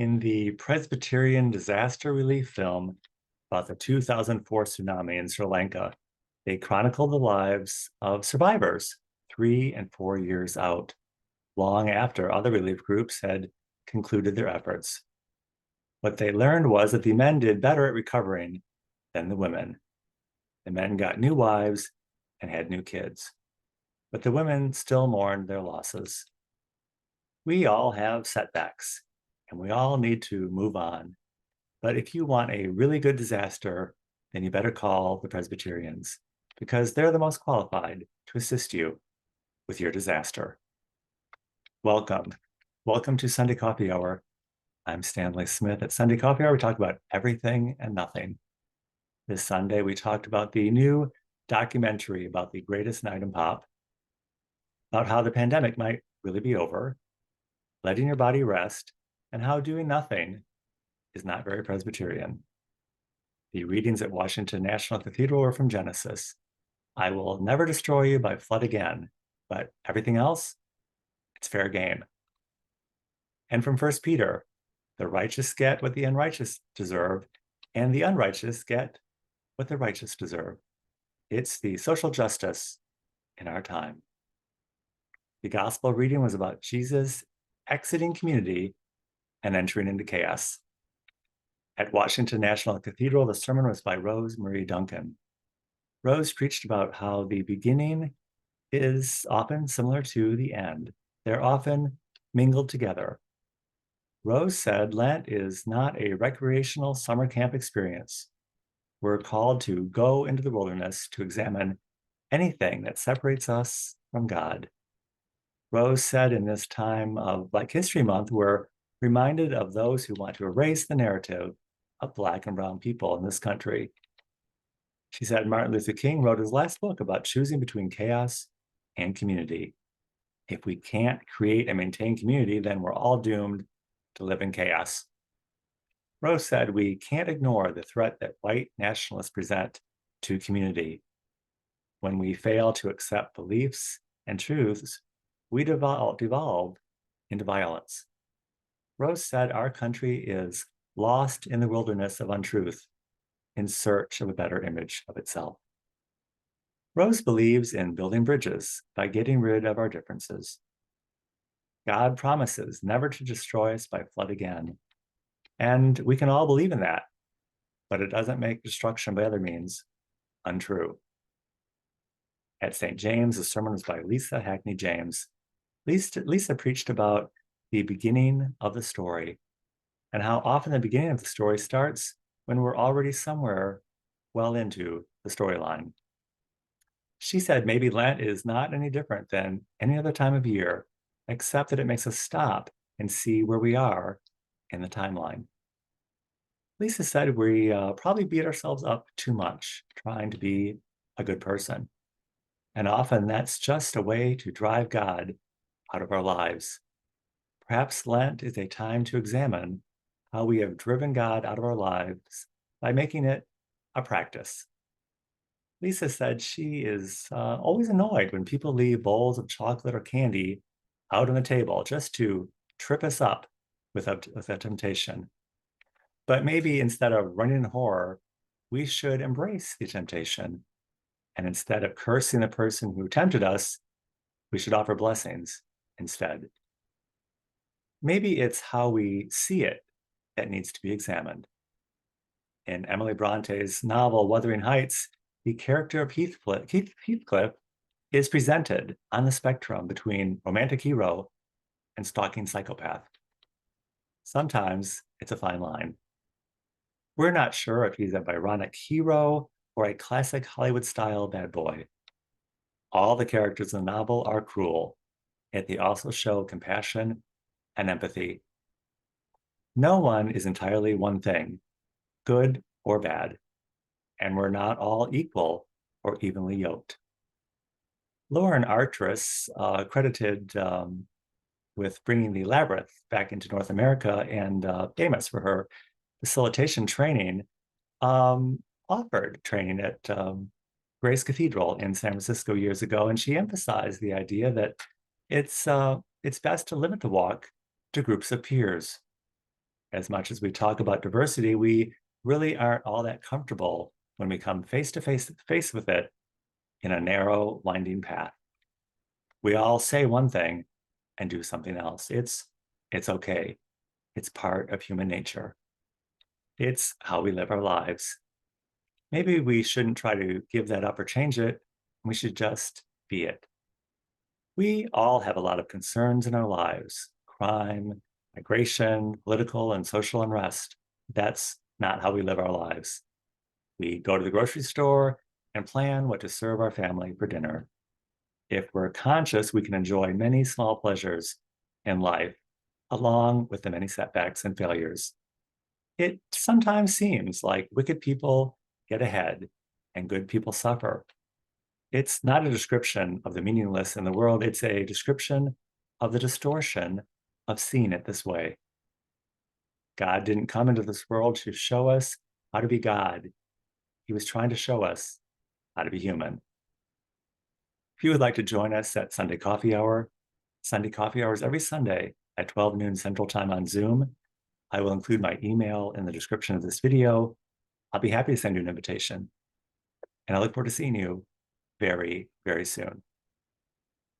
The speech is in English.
In the Presbyterian disaster relief film about the 2004 tsunami in Sri Lanka, they chronicle the lives of survivors 3 and 4 years out, long after other relief groups had concluded their efforts. What they learned was that the men did better at recovering than the women. The men got new wives and had new kids, but the women still mourned their losses. We all have setbacks, and we all need to move on. But if you want a really good disaster, then you better call the Presbyterians because they're the most qualified to assist you with your disaster. Welcome. Welcome to Sunday Coffee Hour. I'm Stanley Smith. At Sunday Coffee Hour, we talk about everything and nothing. This Sunday, we talked about the new documentary about the greatest night in pop, about how the pandemic might really be over, letting your body rest, and how doing nothing is not very Presbyterian. The readings at Washington National Cathedral were from Genesis. I will never destroy you by flood again, but everything else, it's fair game. And from First Peter, the righteous get what the unrighteous deserve, and the unrighteous get what the righteous deserve. It's the social justice in our time. The gospel reading was about Jesus exiting community and entering into chaos. At Washington National Cathedral, the sermon was by Rose Marie Duncan. Rose preached about how the beginning is often similar to the end. They're often mingled together. Rose said Lent is not a recreational summer camp experience. We're called to go into the wilderness to examine anything that separates us from God. Rose said in this time of Black History Month, we're reminded of those who want to erase the narrative of Black and brown people in this country. She said Martin Luther King wrote his last book about choosing between chaos and community. If we can't create and maintain community, then we're all doomed to live in chaos. Rose said we can't ignore the threat that white nationalists present to community. When we fail to accept beliefs and truths, we devolve into violence. Rose said our country is lost in the wilderness of untruth in search of a better image of itself. Rose believes in building bridges by getting rid of our differences. God promises never to destroy us by flood again. And we can all believe in that, but it doesn't make destruction by other means untrue. At St. James, the sermon was by Lisa Hackney James. Lisa preached about the beginning of the story and how often the beginning of the story starts when we're already somewhere well into the storyline. She said maybe Lent is not any different than any other time of year, except that it makes us stop and see where we are in the timeline. Lisa said we probably beat ourselves up too much trying to be a good person. And often that's just a way to drive God out of our lives. Perhaps Lent is a time to examine how we have driven God out of our lives by making it a practice. Lisa said she is always annoyed when people leave bowls of chocolate or candy out on the table just to trip us up with a temptation. But maybe instead of running in horror, we should embrace the temptation. And instead of cursing the person who tempted us, we should offer blessings instead. Maybe it's how we see it that needs to be examined. In Emily Bronte's novel, Wuthering Heights, the character of Heathcliff is presented on the spectrum between romantic hero and stalking psychopath. Sometimes it's a fine line. We're not sure if he's a Byronic hero or a classic Hollywood-style bad boy. All the characters in the novel are cruel, yet they also show compassion and empathy. No one is entirely one thing, good or bad, and we're not all equal or evenly yoked. Lauren Artris, credited with bringing the Labyrinth back into North America and famous for her facilitation training, offered training at Grace Cathedral in San Francisco years ago, and she emphasized the idea that it's best to limit the walk to groups of peers. As much as we talk about diversity, we really aren't all that comfortable when we come face to face with it in a narrow, winding path. We all say one thing and do something else. It's okay. It's part of human nature. It's how we live our lives. Maybe we shouldn't try to give that up or change it. We should just be it. We all have a lot of concerns in our lives: crime, migration, political and social unrest. That's not how we live our lives. We go to the grocery store and plan what to serve our family for dinner. If we're conscious, we can enjoy many small pleasures in life, along with the many setbacks and failures. It sometimes seems like wicked people get ahead and good people suffer. It's not a description of the meaningless in the world, it's a description of the distortion of seeing it this way. God didn't come into this world to show us how to be God. He was trying to show us how to be human. If you would like to join us at Sunday Coffee Hour, Sunday Coffee Hour is every Sunday at 12 noon Central Time on Zoom. I will include my email in the description of this video. I'll be happy to send you an invitation. And I look forward to seeing you very, very soon.